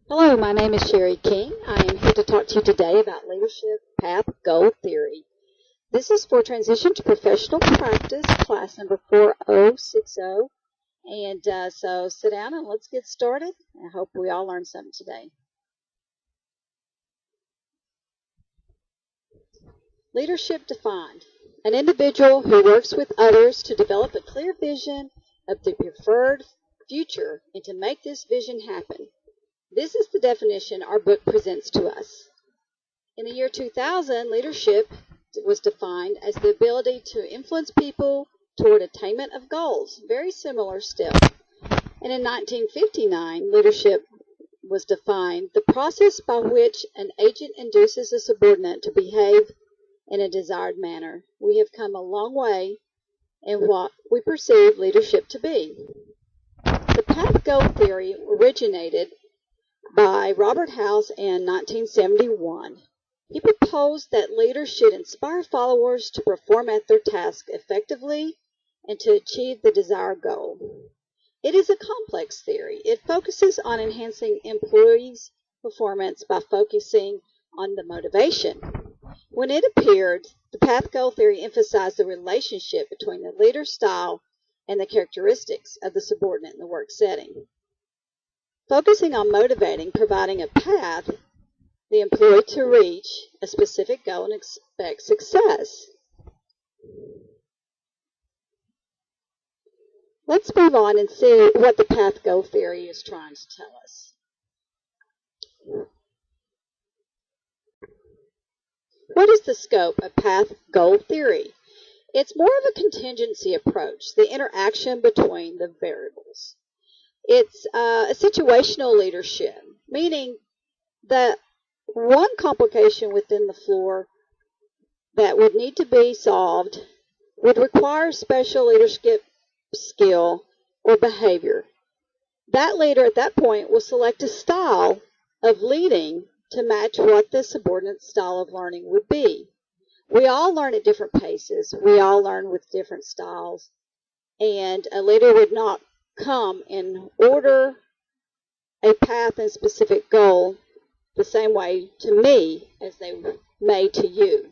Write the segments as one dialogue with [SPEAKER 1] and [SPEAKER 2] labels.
[SPEAKER 1] Hello, my name is Sherry King. I am here to talk to you today about leadership path goal theory. This is for transition to professional practice, class number 4060. So sit down and let's get started. I hope we all learned something today. Leadership defined. An individual who works with others to develop a clear vision of the preferred future and to make this vision happen. This is the definition our book presents to us. In the year 2000, leadership was defined as the ability to influence people toward attainment of goals, very similar still. And in 1959, leadership was defined the process by which an agent induces a subordinate to behave in a desired manner. We have come a long way in what we perceive leadership to be. The path goal theory originated by Robert House in 1971. He proposed that leaders should inspire followers to perform at their task effectively and to achieve the desired goal. It is a complex theory. It focuses on enhancing employees' performance by focusing on the motivation. When it appeared, the path goal theory emphasized the relationship between the leader's style and the characteristics of the subordinate in the work setting. Focusing on motivating, providing a path the employee to reach a specific goal and expect success. Let's move on and see what the path goal theory is trying to tell us. What is the scope of path goal theory? It's more of a contingency approach, the interaction between the variables. It's a situational leadership, meaning that one complication within the floor that would need to be solved would require special leadership skill or behavior. That leader at that point will select a style of leading to match what the subordinate style of learning would be. We all learn at different paces. We all learn with different styles. And a leader would not come and order a path and specific goal the same way to me as they may to you.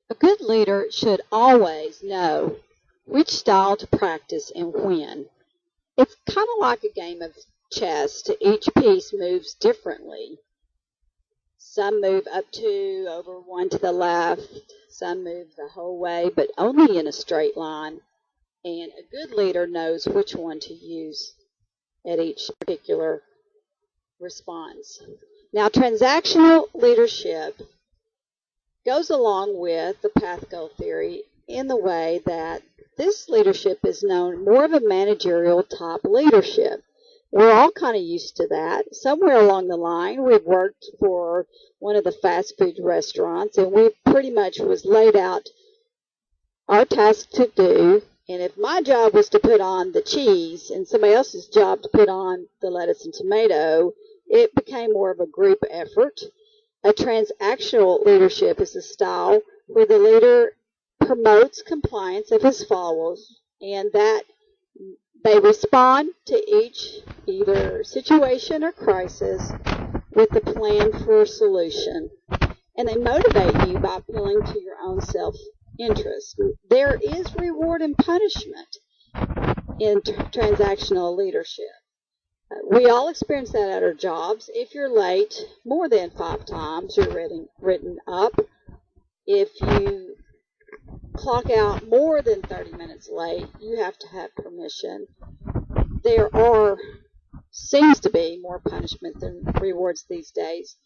[SPEAKER 1] A good leader should always know which style to practice and when. It's kind of like a game of chess. Each piece moves differently. Some move up 2, over 1 to the left. Some move the whole way, but only in a straight line. And a good leader knows which one to use at each particular response. Now, transactional leadership goes along with the path goal theory in the way that this leadership is known more of a managerial type leadership. We're all kind of used to that. Somewhere along the line, we've worked for one of the fast food restaurants, and we pretty much was laid out our task to do. And if my job was to put on the cheese and somebody else's job to put on the lettuce and tomato, it became more of a group effort. A transactional leadership is a style where the leader promotes compliance of his followers and that they respond to each either situation or crisis with a plan for a solution. And they motivate you by appealing to your own self-interest. There is reward and punishment in transactional leadership. We all experience that at our jobs. If you're late more than 5 times, you're written up. If you clock out more than 30 minutes late, you have to have permission. There seems to be more punishment than rewards these days.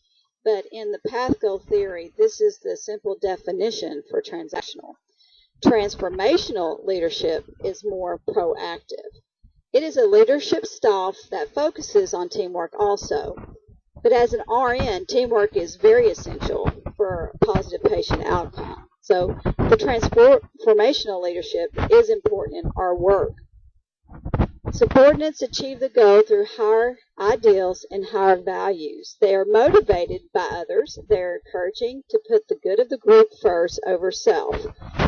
[SPEAKER 1] But in the path goal theory, this is the simple definition for transactional. Transformational leadership is more proactive. It is a leadership style that focuses on teamwork also. But as an RN, teamwork is very essential for a positive patient outcome. So the transformational leadership is important in our work. Subordinates achieve the goal through higher ideals and higher values. They are motivated by others. They're encouraging to put the good of the group first over self.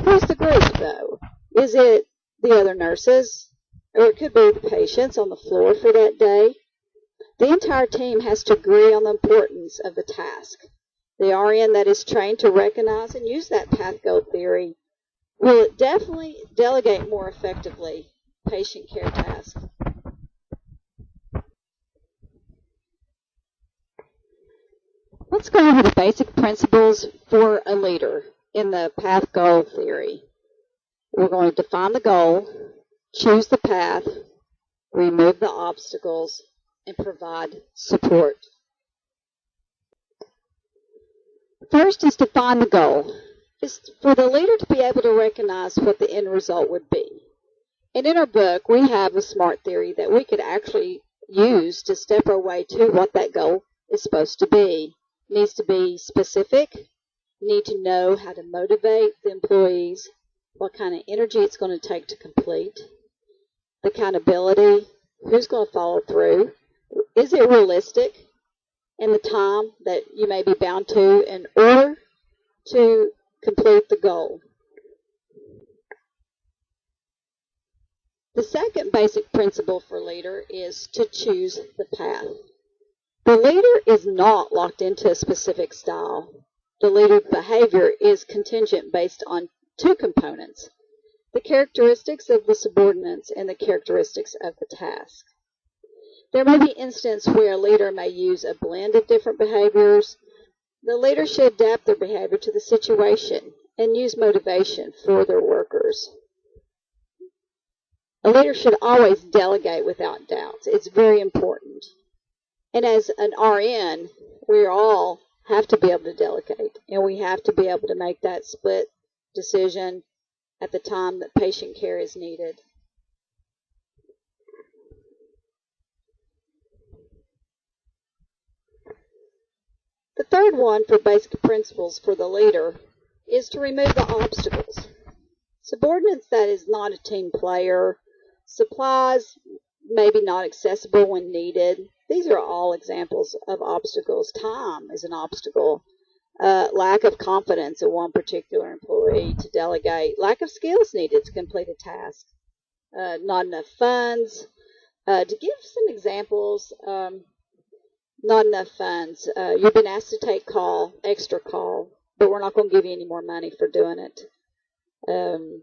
[SPEAKER 1] Who's the group, though? Is it the other nurses? or it could be the patients on the floor for that day. The entire team has to agree on the importance of the task. The RN that is trained to recognize and use that path goal theory will definitely delegate more effectively patient care tasks. Let's go over the basic principles for a leader in the path goal theory. We're going to define the goal, choose the path, remove the obstacles, and provide support. First is define the goal. It's for the leader to be able to recognize what the end result would be. And in our book, we have a SMART theory that we could actually use to step our way to what that goal is supposed to be. It needs to be specific. You need to know how to motivate the employees, what kind of energy it's going to take to complete, the accountability, who's going to follow through, is it realistic in the time that you may be bound to in order to complete the goal. The second basic principle for leader is to choose the path. The leader is not locked into a specific style. The leader's behavior is contingent based on two components: the characteristics of the subordinates and the characteristics of the task. There may be instances where a leader may use a blend of different behaviors. The leader should adapt their behavior to the situation and use motivation for their workers. A leader should always delegate without doubt. It's very important. And as an RN, we all have to be able to delegate, and we have to be able to make that split decision at the time that patient care is needed. The third one for basic principles for the leader is to remove the obstacles. Subordinates that is not a team player, supplies maybe not accessible when needed. These are all examples of obstacles. Time is an obstacle. Lack of confidence in one particular employee to delegate. Lack of skills needed to complete a task. Not enough funds. To give some examples, not enough funds. You've been asked to take extra call, but we're not going to give you any more money for doing it.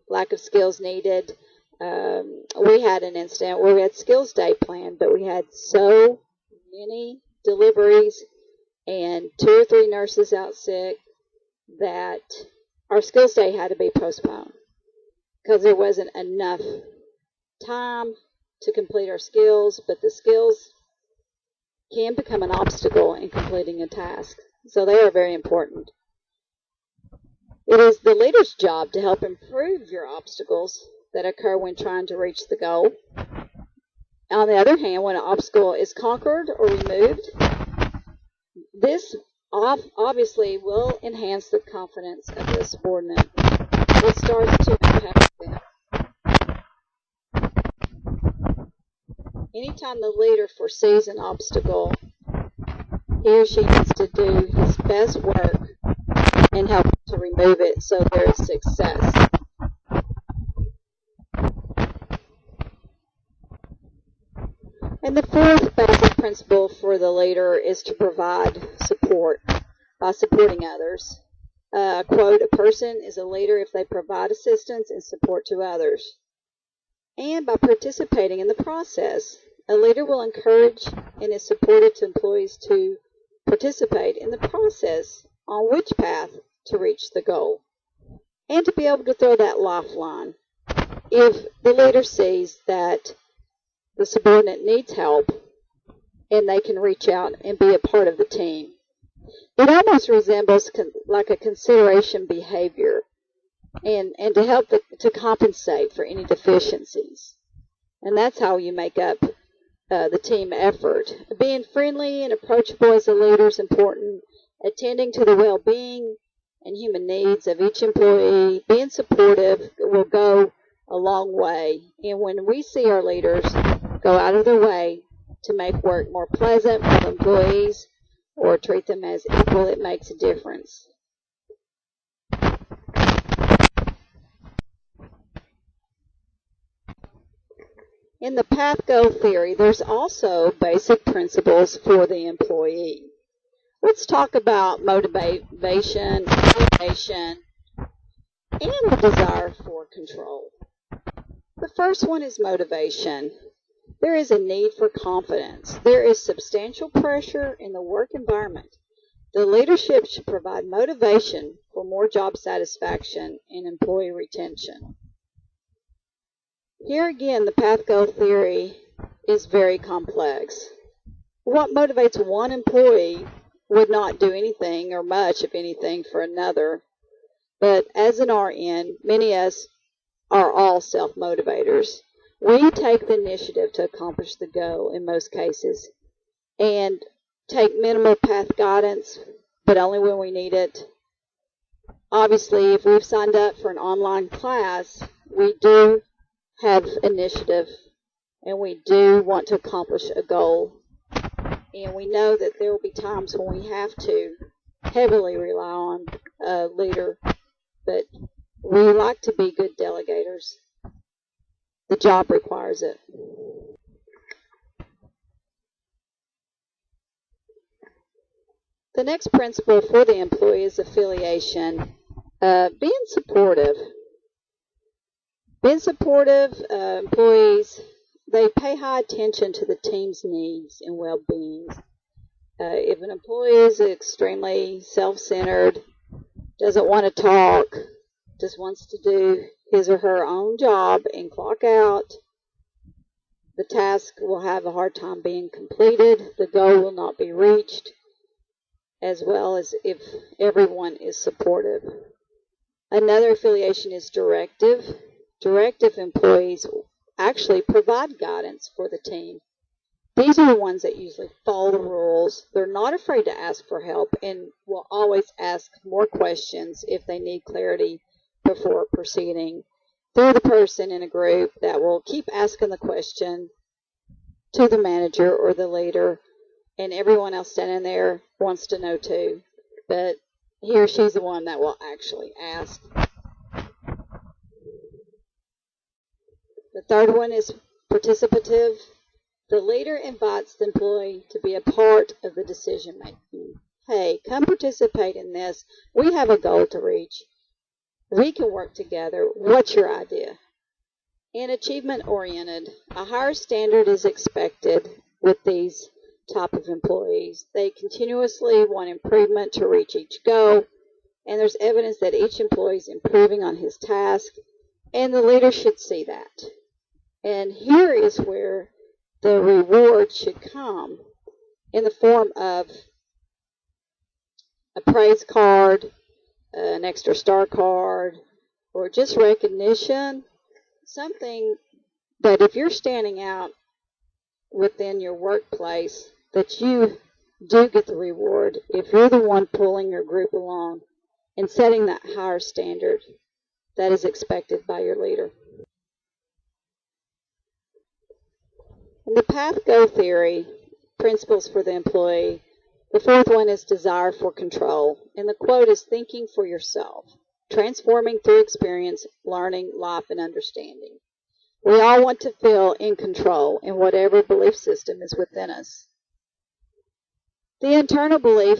[SPEAKER 1] Lack of skills needed. We had an incident where we had skills day planned, but we had so many deliveries and 2 or 3 nurses out sick that our skills day had to be postponed because there wasn't enough time to complete our skills, but the skills can become an obstacle in completing a task. So they are very important. It is the leader's job to help improve your obstacles that occur when trying to reach the goal. On the other hand, when an obstacle is conquered or removed, this obviously will enhance the confidence of the subordinate. It starts to impact them. Anytime the leader foresees an obstacle, he or she needs to do his best work and help to remove it so there is success. And the fourth basic principle for the leader is to provide support by supporting others. Quote, a person is a leader if they provide assistance and support to others. And by participating in the process, a leader will encourage and is supported to employees to participate in the process on which path to reach the goal. And to be able to throw that lifeline if the leader sees that the subordinate needs help and they can reach out and be a part of the team. It almost resembles like a consideration behavior and to help to compensate for any deficiencies. And that's how you make up the team effort. Being friendly and approachable as a leader is important. Attending to the well-being and human needs of each employee, being supportive will go a long way. And when we see our leaders go out of their way to make work more pleasant for employees or treat them as equal, it makes a difference. In the path goal theory, there's also basic principles for the employee. Let's talk about motivation, and the desire for control. The first one is motivation. There is a need for confidence. There is substantial pressure in the work environment. The leadership should provide motivation for more job satisfaction and employee retention. Here again, the path goal theory is very complex. What motivates one employee would not do anything or much, if anything, for another. But as an RN, many of us are all self-motivators. We take the initiative to accomplish the goal in most cases and take minimal path guidance, but only when we need it. Obviously, if we've signed up for an online class, we do have initiative and we do want to accomplish a goal. And we know that there will be times when we have to heavily rely on a leader, but we like to be good delegators. The job requires it. The next principle for the employee is affiliation. Being supportive. Being supportive, employees, they pay high attention to the team's needs and well-being. If an employee is extremely self-centered, doesn't want to talk, just wants to do his or her own job and clock out, the task will have a hard time being completed, the goal will not be reached, as well as if everyone is supportive. Another affiliation is directive. Directive employees actually provide guidance for the team. These are the ones that usually follow the rules. They're not afraid to ask for help and will always ask more questions if they need clarity before proceeding. They're the person in a group that will keep asking the question to the manager or the leader, and everyone else standing there wants to know too. But he or she's the one that will actually ask. The third one is participative. The leader invites the employee to be a part of the decision making. Hey, come participate in this. We have a goal to reach. We can work together. What's your idea? And achievement oriented. A higher standard is expected with these type of employees. They continuously want improvement to reach each goal, and there's evidence that each employee is improving on his task, and the leader should see that. And here is where the reward should come in the form of a praise card, an extra star card, or just recognition, something that if you're standing out within your workplace, that you do get the reward if you're the one pulling your group along and setting that higher standard that is expected by your leader. In the path goal theory, principles for the employee, the fourth one is desire for control. And the quote is thinking for yourself, transforming through experience, learning, life, and understanding. We all want to feel in control in whatever belief system is within us. The internal belief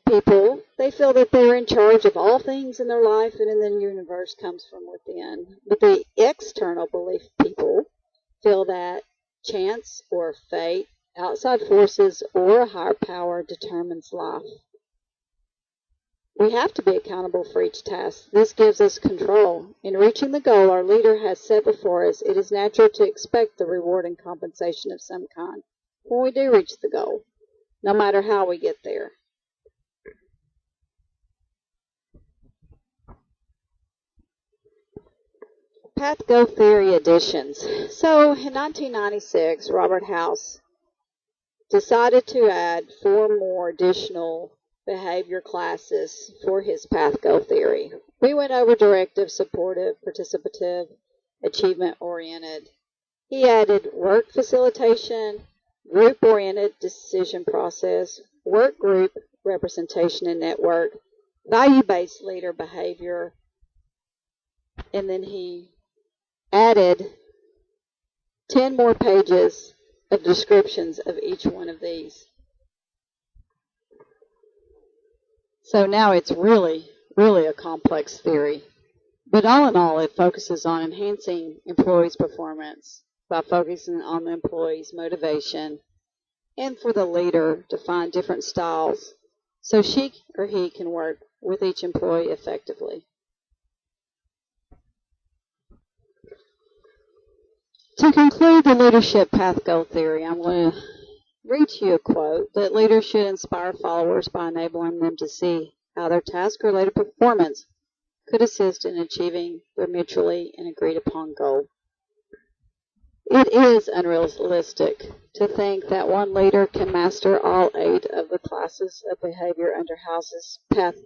[SPEAKER 1] people, they feel that they're in charge of all things in their life and in the universe comes from within. But the external belief people feel that chance or fate, outside forces, or a higher power determines life. We have to be accountable for each task. This gives us control. In reaching the goal our leader has set before us, it is natural to expect the reward and compensation of some kind when we do reach the goal, no matter how we get there. Path goal theory additions. So in 1996, Robert House decided to add 4 more additional behavior classes for his path goal theory. We went over directive, supportive, participative, achievement oriented. He added work facilitation, group oriented decision process, work group representation and network, value based leader behavior, and then he added 10 more pages of descriptions of each one of these. So now it's really a complex theory. But all in all, it focuses on enhancing employees' performance by focusing on the employee's motivation and for the leader to find different styles so she or he can work with each employee effectively. To conclude the leadership path goal theory, I'm going to read to you a quote that leaders should inspire followers by enabling them to see how their task-related performance could assist in achieving their mutually and agreed upon goal. It is unrealistic to think that one leader can master all 8 of the classes of behavior under House's path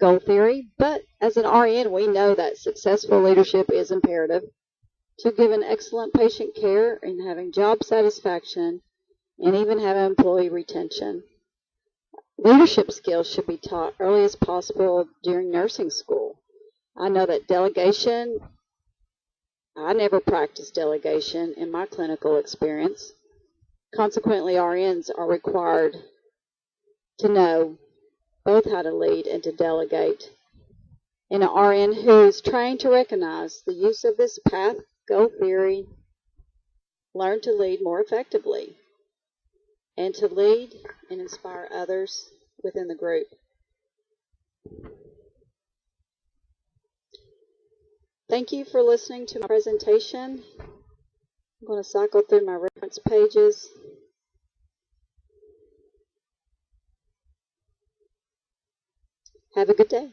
[SPEAKER 1] goal theory, but as an RN, we know that successful leadership is imperative to giving excellent patient care and having job satisfaction and even having employee retention. Leadership skills should be taught early as possible during nursing school. I know that delegation, I never practiced delegation in my clinical experience. Consequently, RNs are required to know both how to lead and to delegate. And an RN who is trained to recognize the use of this path goal theory learn to lead more effectively and to lead and inspire others within the group. Thank you for listening to my presentation. I'm going to cycle through my reference pages. Have a good day.